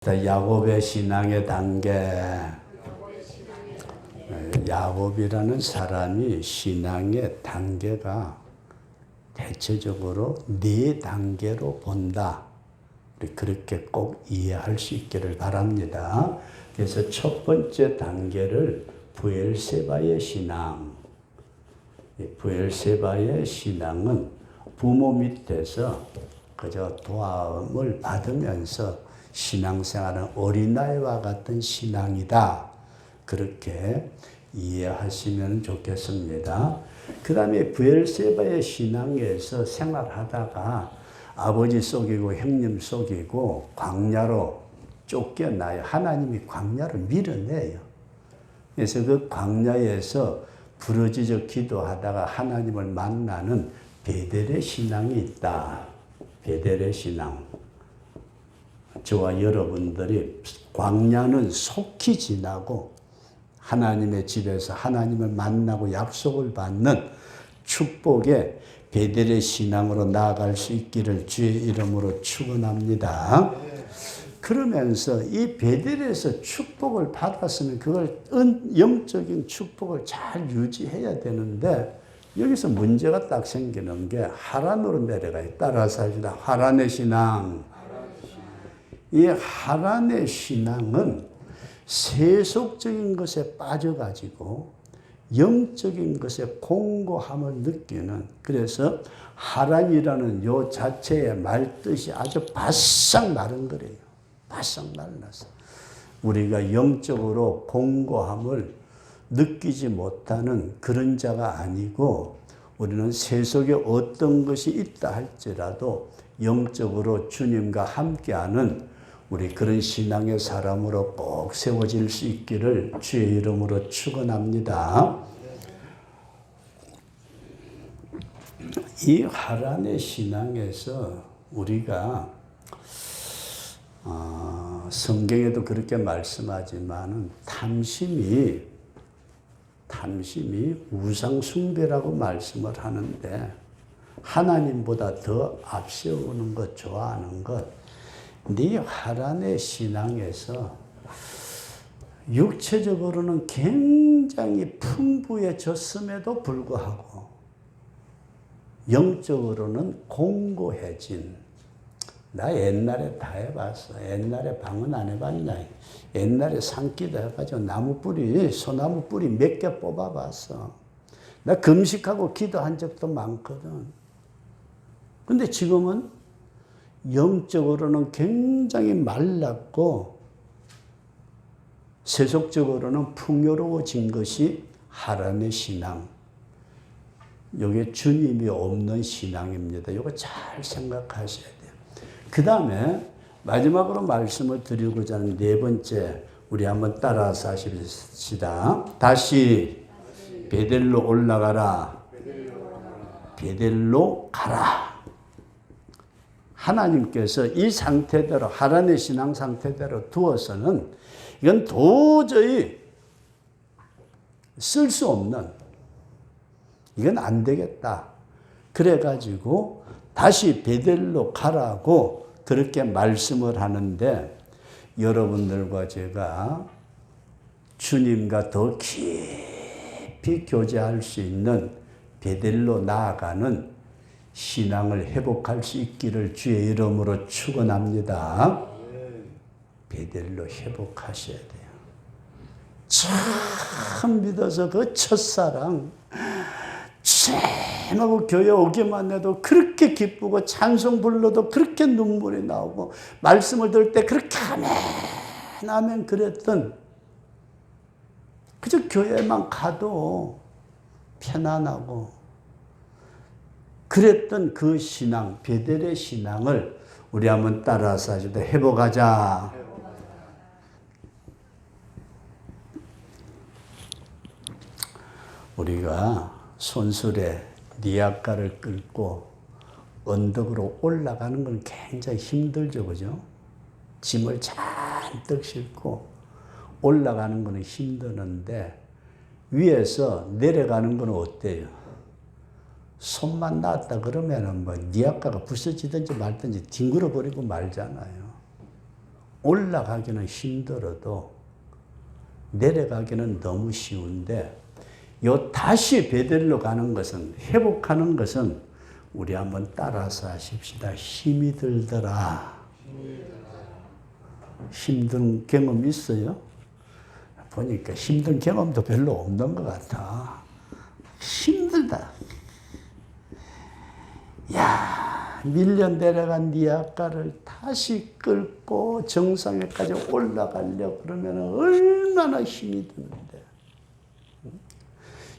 야곱의 신앙의 단계. 야곱이라는 사람이 신앙의 단계가 대체적으로 네 단계로 본다. 우리 그렇게 꼭 이해할 수 있기를 바랍니다. 그래서 첫 번째 단계를 브엘세바의 신앙. 브엘세바의 신앙은 부모 밑에서 그저 도움을 받으면서 신앙생활은 어린아이와 같은 신앙이다. 그렇게 이해하시면 좋겠습니다. 그 다음에 브엘세바의 신앙에서 생활하다가 아버지 속이고 형님 속이고 광야로 쫓겨나요. 하나님이 광야를 밀어내요. 그래서 그 광야에서 부르짖어 기도하다가 하나님을 만나는 베델의 신앙이 있다. 베델의 신앙. 저와 여러분들이 광야는 속히 지나고 하나님의 집에서 하나님을 만나고 약속을 받는 축복의 베델의 신앙으로 나아갈 수 있기를 주의 이름으로 축원합니다. 그러면서 이 베델에서 축복을 받았으면 그걸 영적인 축복을 잘 유지해야 되는데 여기서 문제가 딱 생기는 게 하란으로 내려가요. 따라서 합시다. 하란의 신앙. 이 하란의 신앙은 세속적인 것에 빠져가지고 영적인 것에 공고함을 느끼는, 그래서 하란이라는 요 자체의 말뜻이 아주 바싹 마른 거래요. 바싹 말라서 우리가 영적으로 공고함을 느끼지 못하는 그런 자가 아니고, 우리는 세속에 어떤 것이 있다 할지라도 영적으로 주님과 함께하는 우리 그런 신앙의 사람으로 꼭 세워질 수 있기를 주의 이름으로 축원합니다. 이 하란의 신앙에서 우리가 성경에도 그렇게 말씀하지만 탐심이 우상 숭배라고 말씀을 하는데, 하나님보다 더 앞세우는 것, 좋아하는 것. 네 하란의 신앙에서 육체적으로는 굉장히 풍부해졌음에도 불구하고 영적으로는 공고해진, 나 옛날에 다 해봤어. 옛날에 방언 안 해봤냐. 옛날에 산기도 해가지고 나무 뿌리, 소나무 뿌리 몇 개 뽑아봤어. 나 금식하고 기도한 적도 많거든. 근데 지금은 영적으로는 굉장히 말랐고 세속적으로는 풍요로워진 것이 하란의 신앙. 이게 주님이 없는 신앙입니다. 이거 잘 생각하셔야 돼요. 그 다음에 마지막으로 말씀을 드리고자 하는 네 번째, 우리 한번 따라서 하십시다. 다시 베델로 올라가라. 베델로 가라. 하나님께서 이 상태대로, 하란의 신앙 상태대로 두어서는 이건 도저히 쓸 수 없는, 이건 안 되겠다. 그래가지고 다시 베델로 가라고 그렇게 말씀을 하는데, 여러분들과 제가 주님과 더 깊이 교제할 수 있는 베델로 나아가는 신앙을 회복할 수 있기를 주의 이름으로 축원합니다. 베델로 회복하셔야 돼요. 참 믿어서 그 첫사랑 참 교회 오기만 해도 그렇게 기쁘고 찬송 불러도 그렇게 눈물이 나오고 말씀을 들을 때 그렇게 아멘 그랬던, 그저 교회만 가도 편안하고 그랬던 그 신앙, 베델의 신앙을 우리 한번 따라서 하시다. 회복하자. 우리가 손수레 니아가를 끌고 언덕으로 올라가는 건 굉장히 힘들죠, 그죠? 짐을 잔뜩 싣고 올라가는 거는 힘드는데 위에서 내려가는 건 어때요? 손만 놨다 그러면은 뭐 니아가가 부서지든지 말든지 뒹굴어 버리고 말잖아요. 올라가기는 힘들어도 내려가기는 너무 쉬운데 요 다시 베델로 가는 것은, 회복하는 것은 우리 한번 따라서 하십시다. 힘이 들더라. 힘든 경험 있어요? 보니까 힘든 경험도 별로 없는 것 같아. 힘들다. 야, 밀려 내려간 네 아까를 다시 끌고 정상에까지 올라가려고 그러면 얼마나 힘이 드는데.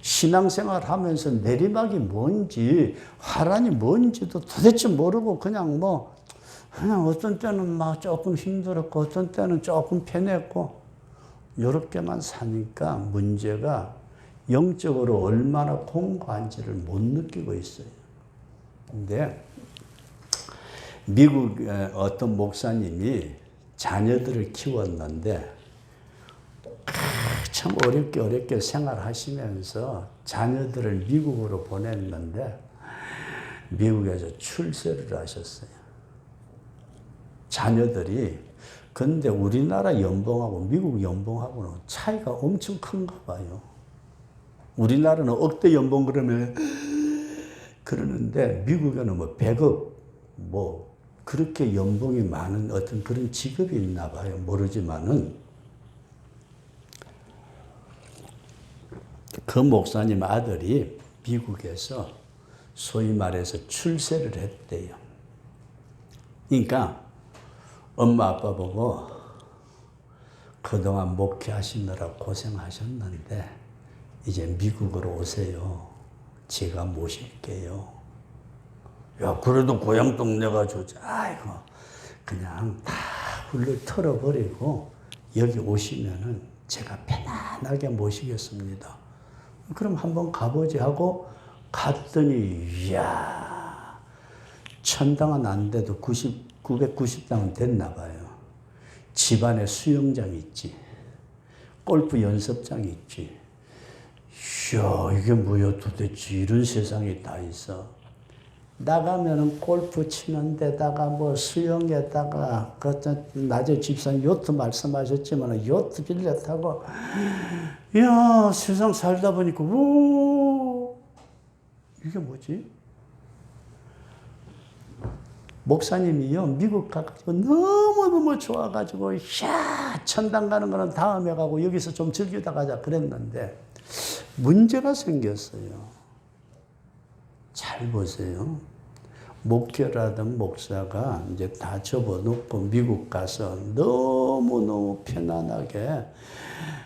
신앙생활 하면서 내리막이 뭔지, 화란이 뭔지도 도대체 모르고 그냥 어떤 때는 막 조금 힘들었고, 어떤 때는 조금 편했고, 이렇게만 사니까 문제가 영적으로 얼마나 공고한지를 못 느끼고 있어요. 근데 미국의 어떤 목사님이 자녀들을 키웠는데 참 어렵게 생활하시면서 자녀들을 미국으로 보냈는데 미국에서 출세를 하셨어요. 자녀들이. 근데 우리나라 연봉하고 미국 연봉하고는 차이가 엄청 큰가 봐요. 우리나라는 억대 연봉 그러는데 미국에는 100억 그렇게 연봉이 많은 어떤 그런 직업이 있나 봐요. 모르지만은 그 목사님 아들이 미국에서 소위 말해서 출세를 했대요. 그러니까 엄마 아빠 보고 그동안 목회하시느라 고생하셨는데 이제 미국으로 오세요. 제가 모실게요. 야, 그래도 고향 동네가 좋지. 아이고, 그냥 다 훌러 털어버리고 여기 오시면은 제가 편안하게 모시겠습니다. 그럼 한번 가보지 하고 갔더니, 이야, 1000당은 안 돼도 990당은 됐나 봐요. 집안에 수영장 있지. 골프 연습장 있지. 이야, 이게 뭐야 도대체 이런 세상이 다 있어. 나가면은 골프 치는 데다가 수영에다가 낮에 집사님 요트 말씀하셨지만 요트 빌려 타고 이야 세상 살다 보니까 오 이게 뭐지? 목사님이요 미국 가가지고 너무너무 좋아가지고 이야 천당 가는 거는 다음에 가고 여기서 좀 즐기다 가자 그랬는데 문제가 생겼어요. 잘 보세요. 목회라던 목사가 이제 다 접어놓고 미국 가서 너무너무 편안하게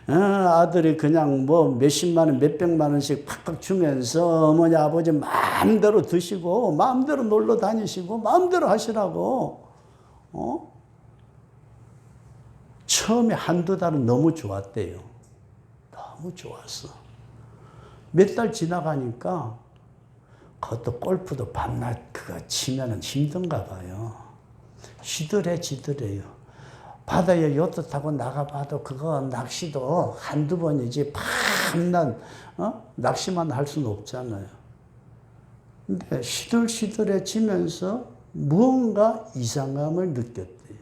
아들이 그냥 몇십만 원, 몇백만 원씩 팍팍 주면서 어머니, 아버지 마음대로 드시고 마음대로 놀러 다니시고 마음대로 하시라고 처음에 한두 달은 너무 좋았대요. 너무 좋았어. 몇 달 지나가니까 그것도 골프도 밤낮 그거 치면은 힘든가 봐요. 시들해지더래요. 바다에 요트 타고 나가봐도 그거 낚시도 한두 번이지 밤낮 낚시만 할 수는 없잖아요. 근데 시들시들해지면서 무언가 이상함을 느꼈대요.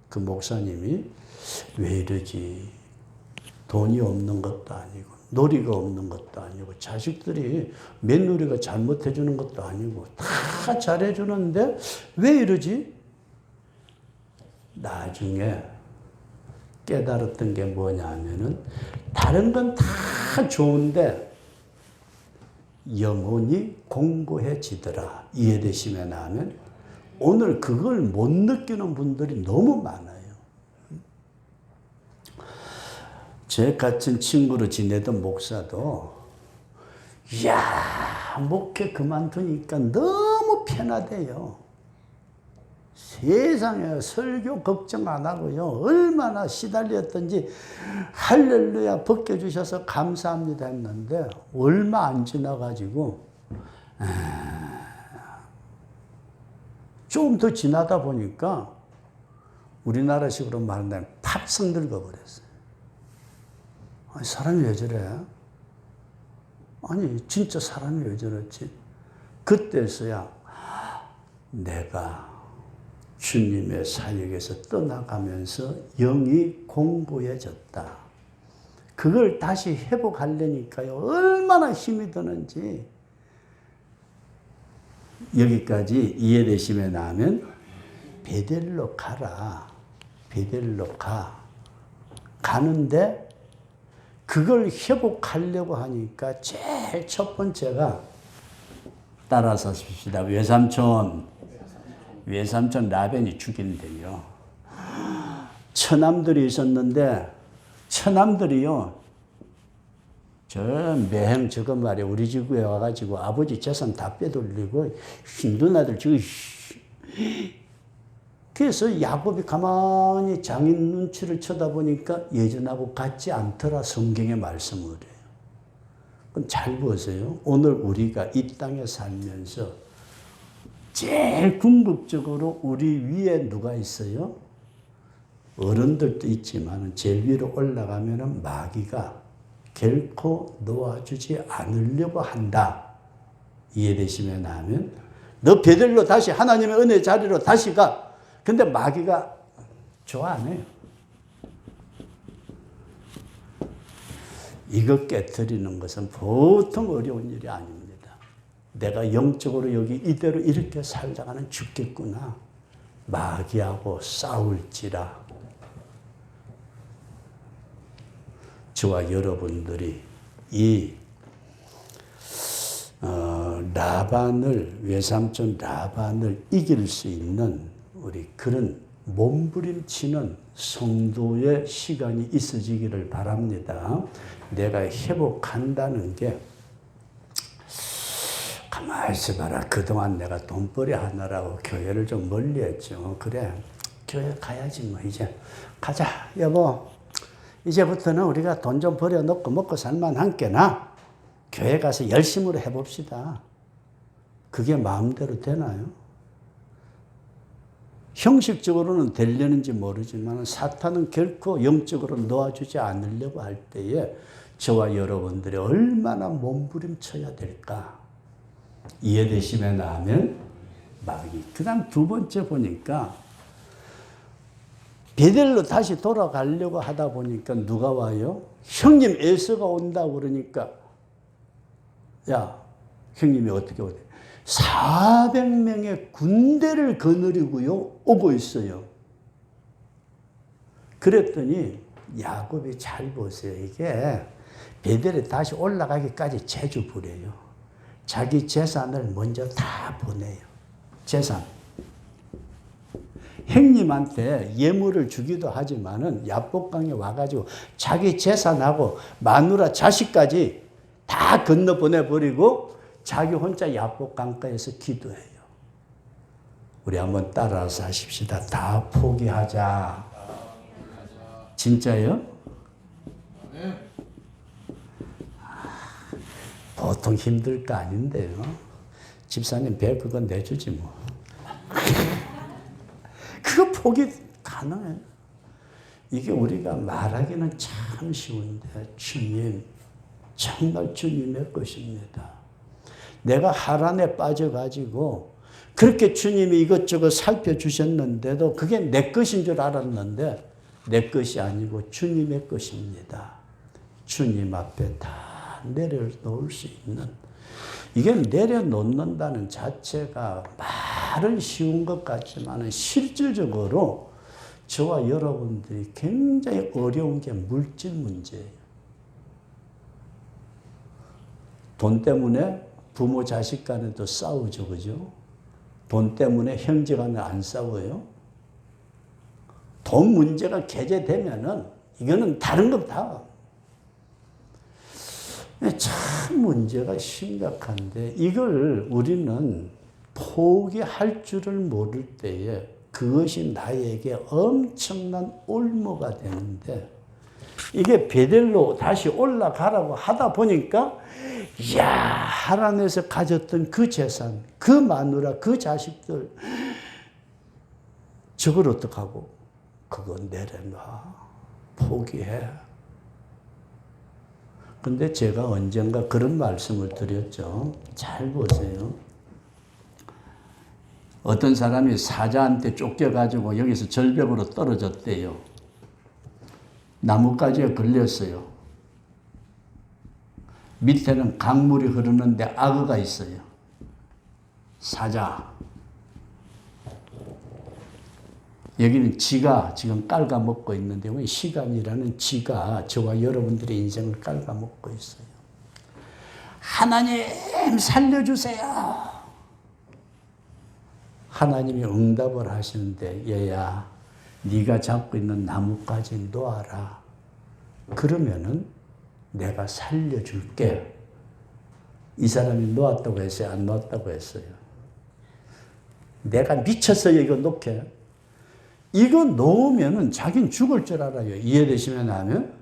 그 목사님이 왜 이러지? 돈이 없는 것도 아니고 놀이가 없는 것도 아니고 자식들이 며느리가 잘못해 주는 것도 아니고 다 잘해 주는데 왜 이러지? 나중에 깨달았던 게 뭐냐면은 다른 건 다 좋은데 영혼이 공고해지더라. 이해되시면 하면 오늘 그걸 못 느끼는 분들이 너무 많아요. 제 같은 친구로 지내던 목사도 이야 목회 그만두니까 너무 편하대요. 세상에 설교 걱정 안 하고요. 얼마나 시달렸던지 할렐루야 벗겨주셔서 감사합니다 했는데 얼마 안 지나가지고 좀 더 지나다 보니까 우리나라식으로 말하면 팝성 늙어버렸어요. 아니, 사람이 왜 저래? 아니, 진짜 사람이 왜 저랬지? 그때서야 내가 주님의 사역에서 떠나가면서 영이 공고해졌다. 그걸 다시 회복하려니까요, 얼마나 힘이 드는지. 여기까지 이해되시면 나면 베델로 가라. 베델로 가. 가는데 그걸 회복하려고 하니까 제일 첫 번째가 따라서 하십시다. 외삼촌 라벤이 죽인대요. 처남들이 있었는데 처남들이요, 저 매행 저거 말이야, 우리 집에 와가지고 아버지 재산 다 빼돌리고 누나들 지금. 그래서 야곱이 가만히 장인 눈치를 쳐다보니까 예전하고 같지 않더라, 성경의 말씀을 해요. 그럼 잘 보세요. 오늘 우리가 이 땅에 살면서 제일 궁극적으로 우리 위에 누가 있어요? 어른들도 있지만 제일 위로 올라가면 마귀가 결코 놓아주지 않으려고 한다. 이해되시면 하면 너 베델로 다시 하나님의 은혜 자리로 다시 가. 근데 마귀가 좋아 안 해요. 이거 깨트리는 것은 보통 어려운 일이 아닙니다. 내가 영적으로 여기 이대로 이렇게 살다가는 죽겠구나. 마귀하고 싸울지라. 저와 여러분들이 이 외삼촌 라반을 이길 수 있는 우리 그런 몸부림치는 성도의 시간이 있어지기를 바랍니다. 내가 회복한다는 게, 가만히 있어봐라. 그동안 내가 돈벌이 하느라고 교회를 좀 멀리 했죠. 그래, 교회 가야지 뭐. 이제 가자 여보. 이제부터는 우리가 돈 좀 벌여놓고 먹고 살만한 게나 교회 가서 열심으로 해봅시다. 그게 마음대로 되나요? 형식적으로는 되려는지 모르지만 사탄은 결코 영적으로 놓아주지 않으려고 할 때에 저와 여러분들이 얼마나 몸부림쳐야 될까? 이해되시면 하면 마귀. 그 다음 두 번째 보니까 베델로 다시 돌아가려고 하다 보니까 누가 와요? 형님 에서가 온다고 그러니까, 야, 형님이 어떻게 오대? 400명의 군대를 거느리고요 오고 있어요. 그랬더니 야곱이 잘 보세요. 이게 베델에 다시 올라가기까지 재주 부려요. 자기 재산을 먼저 다 보내요. 재산. 형님한테 예물을 주기도 하지만은 야복강에 와가지고 자기 재산하고 마누라 자식까지 다 건너 보내버리고 자기 혼자 야복강가에서 기도해요. 우리 한번 따라서 하십시다. 다 포기하자. 진짜요? 보통 힘들 거 아닌데요. 집사님 배 그거 내주지 뭐. 그거 포기 가능해요. 이게 우리가 말하기는 참 쉬운데 주님, 정말 주님의 것입니다. 내가 하란에 빠져가지고 그렇게 주님이 이것저것 살펴주셨는데도 그게 내 것인 줄 알았는데 내 것이 아니고 주님의 것입니다. 주님 앞에 다 내려놓을 수 있는, 이게 내려놓는다는 자체가 말은 쉬운 것 같지만 실질적으로 저와 여러분들이 굉장히 어려운 게 물질 문제예요. 돈 때문에 부모 자식 간에도 싸우죠. 그죠? 돈 때문에 형제 간에 안 싸워요. 돈 문제가 개재되면은 이거는 다른 겁니다. 참 문제가 심각한데 이걸 우리는 포기할 줄을 모를 때에 그것이 나에게 엄청난 올무가 되는데, 이게 베델로 다시 올라가라고 하다 보니까 이야, 하란에서 가졌던 그 재산, 그 마누라, 그 자식들 저걸 어떡하고? 그건 내려놔. 포기해. 근데 제가 언젠가 그런 말씀을 드렸죠. 잘 보세요. 어떤 사람이 사자한테 쫓겨가지고 여기서 절벽으로 떨어졌대요. 나뭇가지에 걸렸어요. 밑에는 강물이 흐르는데 악어가 있어요. 사자. 여기는 쥐가 지금 깔아먹고 있는데 왜 시간이라는 쥐가 저와 여러분들의 인생을 깔아먹고 있어요. 하나님 살려주세요. 하나님이 응답을 하시는데 얘야 네가 잡고 있는 나뭇가지 놓아라. 그러면은 내가 살려줄게. 이 사람이 놓았다고 했어요? 안 놓았다고 했어요? 내가 미쳤어요 이거 놓게. 이거 놓으면은 자기는 죽을 줄 알아요. 이해되시면 하면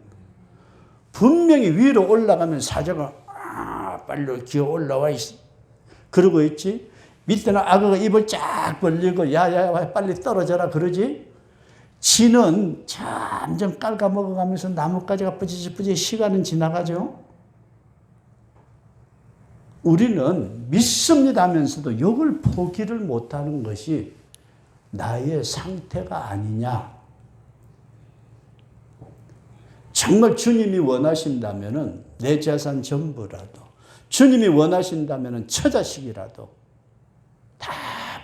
분명히 위로 올라가면 사자가 빨리 기어 올라와 그러고 있지. 밑에는 악어가 입을 쫙 벌리고 야야야 빨리 떨어져라 그러지. 쥐는 점점 깔아먹어가면서 나뭇가지가 뿌지뿌지 시간은 지나가죠. 우리는 믿습니다 하면서도 이걸 포기를 못하는 것이 나의 상태가 아니냐. 정말 주님이 원하신다면 내 재산 전부라도, 주님이 원하신다면 처자식이라도 다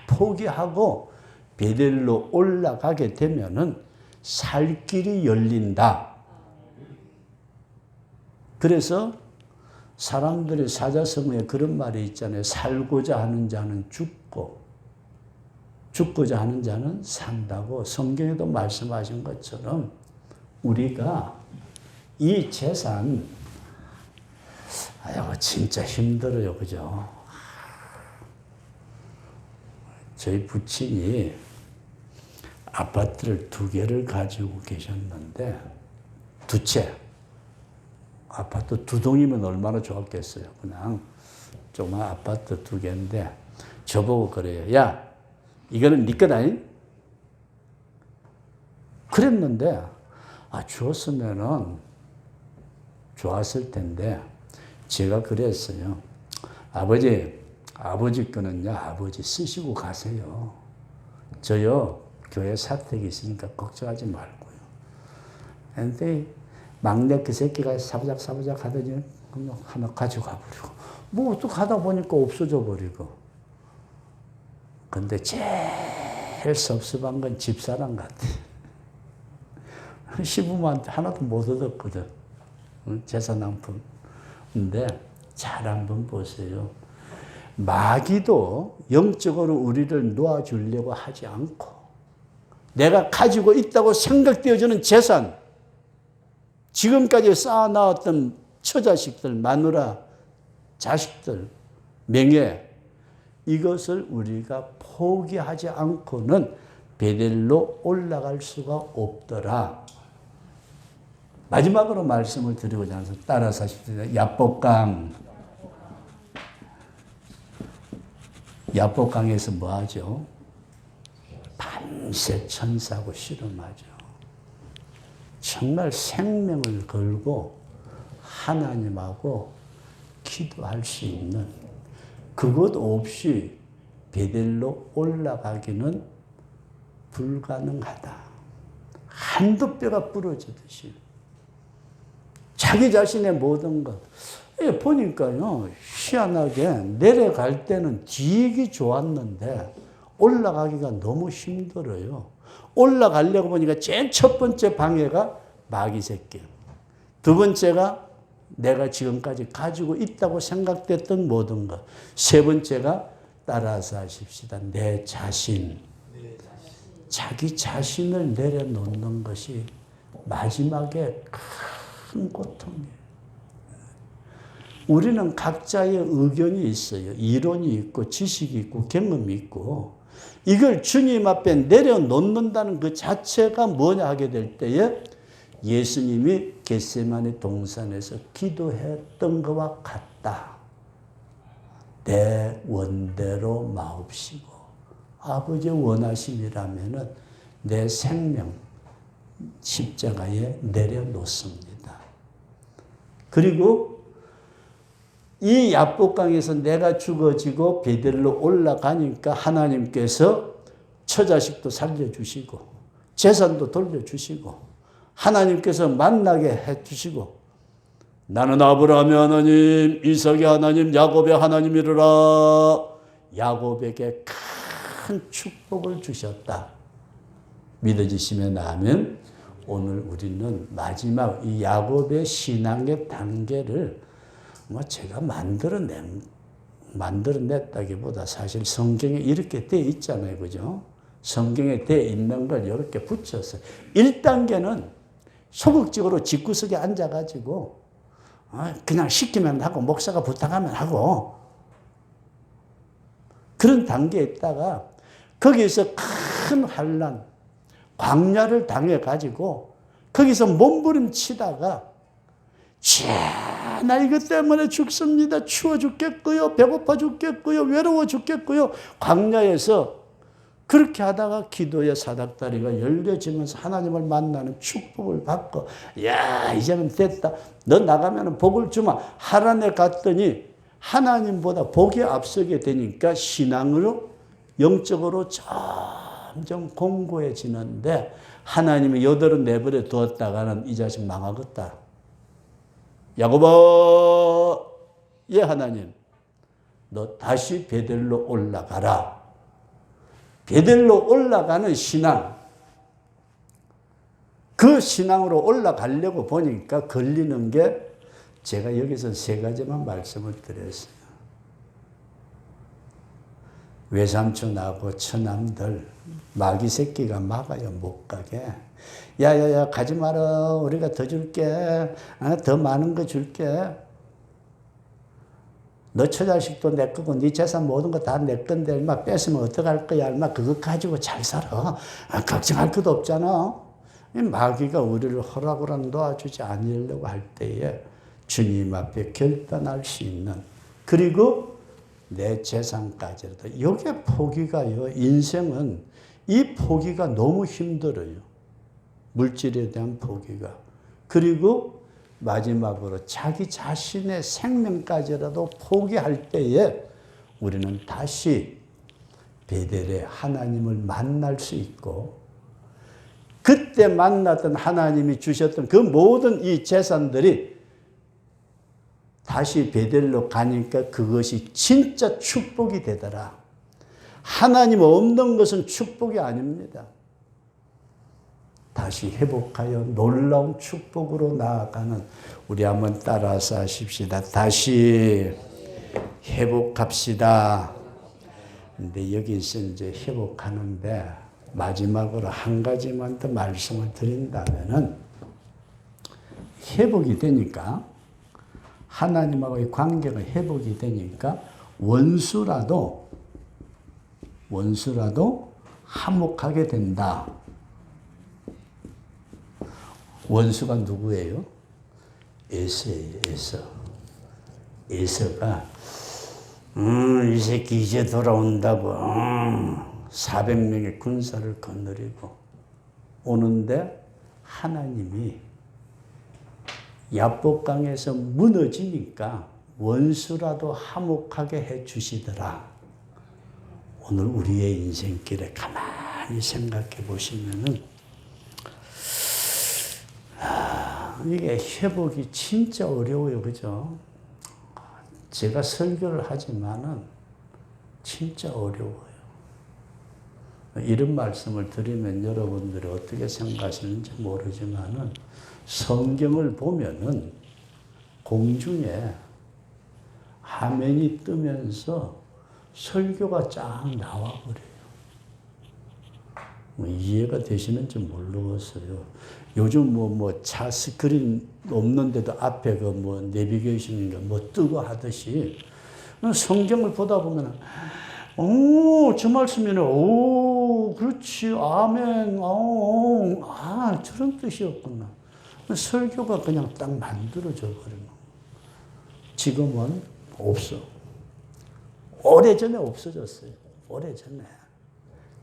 포기하고 베델로 올라가게 되면은 살 길이 열린다. 그래서 사람들의 사자성어에 그런 말이 있잖아요. 살고자 하는 자는 죽고 죽고자 하는 자는 산다고 성경에도 말씀하신 것처럼 우리가 이 재산, 아유, 진짜 힘들어요. 그죠? 저희 부친이 아파트를 2개를 가지고 계셨는데, 2채. 아파트 2동이면 얼마나 좋았겠어요. 그냥 조그만 아파트 2개인데, 저보고 그래요. 야, 이거는 네 것 아니? 그랬는데, 주었으면은 좋았을 텐데, 제가 그랬어요. 아버지 거는요, 아버지 쓰시고 가세요. 저요, 교회 사택이 있으니까 걱정하지 말고요. 근데 막내 그 새끼가 사부작 하더니 하나 가져가 버리고, 뭐 또 가다 보니까 없어져 버리고. 근데 제일 섭섭한 건 집사람 같아. 시부모한테 하나도 못 얻었거든. 재산 한 푼. 근데 잘 한번 보세요. 마귀도 영적으로 우리를 놓아주려고 하지 않고 내가 가지고 있다고 생각되어지는 재산, 지금까지 쌓아놨던 처자식들, 마누라, 자식들, 명예, 이것을 우리가 포기하지 않고는 베델로 올라갈 수가 없더라. 마지막으로 말씀을 드리고자 해서 따라서 하십시오. 야복강에서 뭐 하죠? 밤새 천사하고 씨름하죠. 정말 생명을 걸고 하나님하고 기도할 수 있는, 그것 없이 베델로 올라가기는 불가능하다. 한두 뼈가 부러지듯이 자기 자신의 모든 것. 보니까요, 희한하게 내려갈 때는 되게 좋았는데 올라가기가 너무 힘들어요. 올라가려고 보니까 제일 첫 번째 방해가 마귀 새끼. 두 번째가 내가 지금까지 가지고 있다고 생각됐던 모든 것. 세 번째가 따라서 하십시다. 내 자신. 자기 자신을 내려놓는 것이 마지막에 큰 고통이에요. 우리는 각자의 의견이 있어요. 이론이 있고 지식이 있고 경험이 있고, 이걸 주님 앞에 내려놓는다는 그 자체가 뭐냐 하게 될 때에 예수님이 겟세마네 동산에서 기도했던 것과 같다. 내 원대로 마옵시고 아버지의 원하심이라면 내 생명 십자가에 내려놓습니다. 그리고 이 야복강에서 내가 죽어지고 베델로 올라가니까 하나님께서 처자식도 살려주시고 재산도 돌려주시고 하나님께서 만나게 해주시고 나는 아브라함의 하나님, 이삭의 하나님, 야곱의 하나님이라 야곱에게 큰 축복을 주셨다. 믿어지시면 아멘. 오늘 우리는 마지막 이 야곱의 신앙의 단계를 제가 만들어냈다기보다 사실 성경에 이렇게 돼 있잖아요. 그죠? 성경에 돼 있는 걸 이렇게 붙였어요. 1단계는 소극적으로 집구석에 앉아가지고 그냥 시키면 하고 목사가 부탁하면 하고 그런 단계에 있다가 거기에서 큰 환난, 광야를 당해가지고 거기서 몸부림치다가 나 이것 때문에 죽습니다. 추워 죽겠고요. 배고파 죽겠고요. 외로워 죽겠고요. 광야에서 그렇게 하다가 기도의 사닥다리가 열려지면서 하나님을 만나는 축복을 받고 야 이제는 됐다. 너 나가면 복을 주마. 하란에 갔더니 하나님보다 복에 앞서게 되니까 신앙으로 영적으로 점점 공고해지는데 하나님이 여덟은 내버려 두었다가는 이 자식 망하겠다. 야곱아, 예 하나님, 너 다시 베델로 올라가라. 베델로 올라가는 신앙, 그 신앙으로 올라가려고 보니까 걸리는 게 제가 여기서 3가지만 말씀을 드렸어요. 외삼촌하고 처남들 마귀 새끼가 막아요. 못 가게. 야야야 가지 마라. 우리가 더 줄게. 더 많은 거 줄게. 너 처자식도 내 거고 네 재산 모든 거 다 내 건데 얼마 뺏으면 어떡할 거야. 얼마 그거 가지고 잘 살아. 걱정할 것도 없잖아. 마귀가 우리를 허락으로 놓아주지 않으려고 할 때에 주님 앞에 결단할 수 있는 그리고 내 재산까지라도 이게 포기가요. 인생은 이 포기가 너무 힘들어요. 물질에 대한 포기가. 그리고 마지막으로 자기 자신의 생명까지라도 포기할 때에 우리는 다시 베델에 하나님을 만날 수 있고 그때 만났던 하나님이 주셨던 그 모든 이 재산들이 다시 베델로 가니까 그것이 진짜 축복이 되더라. 하나님 없는 것은 축복이 아닙니다. 다시 회복하여 놀라운 축복으로 나아가는 우리 한번 따라서 하십시다. 다시 회복합시다. 근데 여기서 이제 회복하는데 마지막으로 한 가지만 더 말씀을 드린다면은 회복이 되니까 하나님하고의 관계가 회복이 되니까 원수라도 화목하게 된다. 원수가 누구예요? 에서예요. 에서가 이 새끼 이제 돌아온다고 400명의 군사를 거느리고 오는데 하나님이 야복강에서 무너지니까 원수라도 화목하게 해 주시더라. 오늘 우리의 인생길에 가만히 생각해 보시면은 이게 회복이 진짜 어려워요. 그죠? 제가 설교를 하지만은 진짜 어려워요. 이런 말씀을 드리면 여러분들이 어떻게 생각하시는지 모르지만은 성경을 보면은 공중에 화면이 뜨면서 설교가 쫙 나와버려요. 이해가 되시는지 모르겠어요. 요즘 차 스크린 없는데도 앞에 내비게이션인가 뜨고 하듯이 성경을 보다 보면 저 말씀이네. 그렇지. 아멘. 저런 뜻이었구나. 설교가 그냥 딱 만들어져 버리는. 지금은 없어. 오래전에 없어졌어요. 오래전에.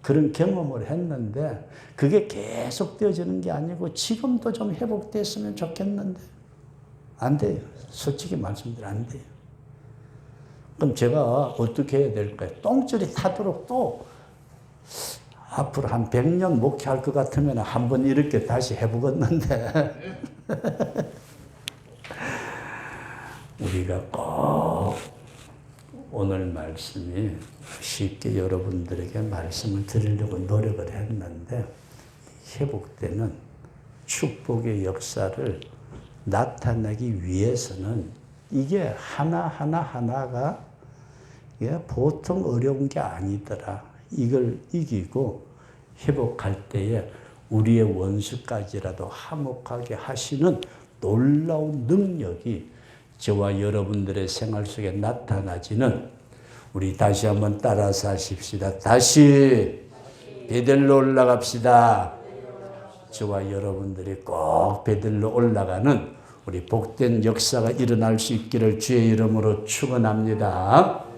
그런 경험을 했는데 그게 계속 되어지는 게 아니고 지금도 좀 회복됐으면 좋겠는데 안 돼요. 솔직히 말씀드리면 안 돼요. 그럼 제가 어떻게 해야 될까요? 똥줄이 타도록 또 앞으로 한 100년 목회할 것 같으면 한번 이렇게 다시 해보겠는데 우리가 꼭 오늘 말씀이 쉽게 여러분들에게 말씀을 드리려고 노력을 했는데 회복되는 축복의 역사를 나타내기 위해서는 이게 하나가 보통 어려운 게 아니더라. 이걸 이기고 회복할 때에 우리의 원수까지라도 화목하게 하시는 놀라운 능력이 저와 여러분들의 생활 속에 나타나지는 우리 다시 한번 따라서 하십시다. 다시 베들로 올라갑시다. 저와 여러분들이 꼭 베들로 올라가는 우리 복된 역사가 일어날 수 있기를 주의 이름으로 축원합니다.